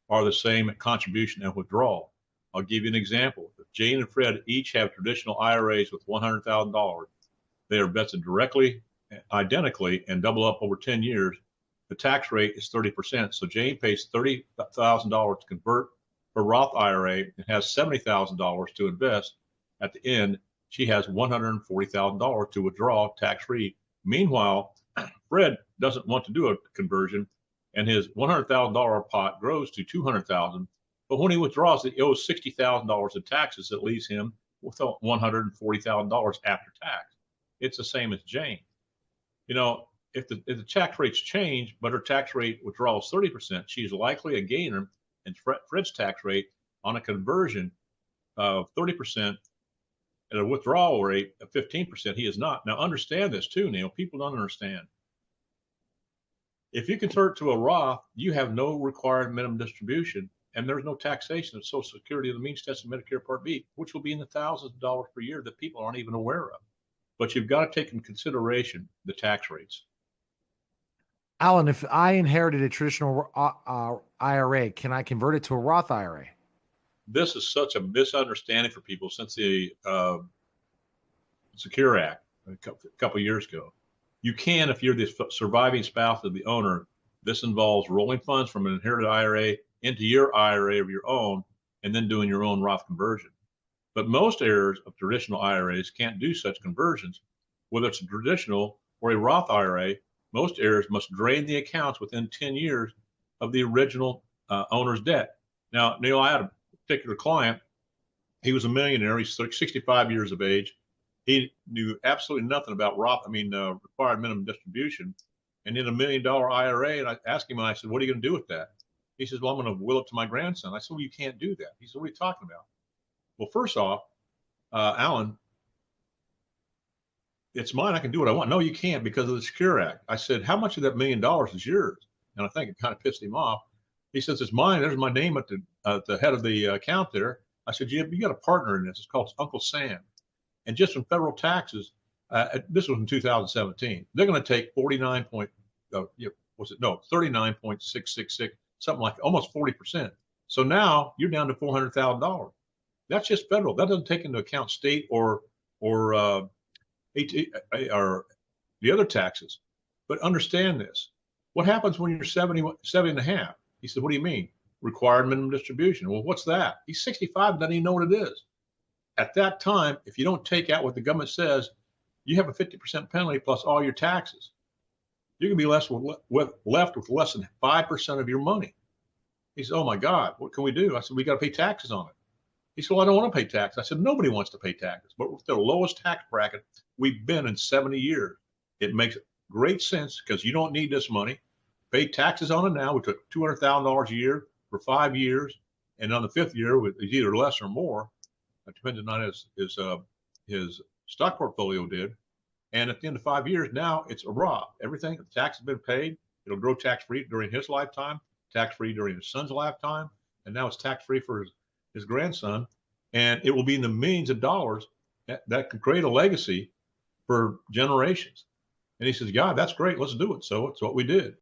are the same at contribution and withdrawal. I'll give you an example. If Jane and Fred each have traditional IRAs with $100,000, they are vested directly, identically, and double up over 10 years. The tax rate is 30%. So Jane pays $30,000 to convert her Roth IRA and has $70,000 to invest. At the end, she has $140,000 to withdraw tax-free. Meanwhile, Fred doesn't want to do a conversion, and his $100,000 pot grows to $200,000. But when he withdraws, he owes $60,000 in taxes. That leaves him with $140,000 after tax. It's the same as Jane. You know, if the tax rates change, but her tax rate withdrawal is 30%, she's likely a gainer. And Fred's tax rate on a conversion of 30% at a withdrawal rate of 15%, he is not. Now, understand this too, Neil. People don't understand. If you convert to a Roth, you have no required minimum distribution, and there's no taxation of Social Security or the means test of Medicare Part B, which will be in the thousands of dollars per year that people aren't even aware of. But you've got to take in consideration the tax rates. Alan, if I inherited a traditional IRA, can I convert it to a Roth IRA? This is such a misunderstanding for people since the Secure Act a couple of years ago. You can if you're the surviving spouse of the owner. This involves rolling funds from an inherited IRA into your IRA of your own and then doing your own Roth conversion. But most heirs of traditional IRAs can't do such conversions. Whether it's a traditional or a Roth IRA, most heirs must drain the accounts within 10 years of the original owner's debt. Now, Neil, I had a particular client. He was a millionaire. He's 65 years of age. He knew absolutely nothing about required minimum distribution, and in $1 million IRA. And I asked him, I said, what are you going to do with that? He says, well, I'm going to will it to my grandson. I said, well, you can't do that. He said, what are you talking about? Well, first off, Alan, it's mine. I can do what I want. No, you can't because of the Secure Act. I said, how much of that $1 million is yours? And I think it kind of pissed him off. He says, it's mine. There's my name at the head of the account there. I said, you got a partner in this. It's called Uncle Sam. And just from federal taxes, this was in 2017, they're going to take 39.666, something like almost 40%. So now you're down to $400,000. That's just federal. That doesn't take into account state or the other taxes. But understand this. What happens when you're 70 and a half? He said, what do you mean? Required minimum distribution. Well, what's that? He's 65, doesn't even know what it is. At that time, if you don't take out what the government says, you have a 50% penalty plus all your taxes. You're going to be left with less than 5% of your money. He said, oh my God, what can we do? I said, we got to pay taxes on it. He said, well, I don't want to pay taxes. I said, nobody wants to pay taxes, but with the lowest tax bracket we've been in 70 years, it makes great sense because you don't need this money. Pay taxes on it now. We took $200,000 a year for 5 years. And on the 5th year, it's either less or more, depending on his stock portfolio did. And at the end of 5 years, now it's a Roth. Everything, the tax has been paid. It'll grow tax-free during his lifetime, tax-free during his son's lifetime, and now it's tax-free for his grandson. And it will be in the millions of dollars that can create a legacy for generations. And he says, God, that's great. Let's do it. So it's what we did.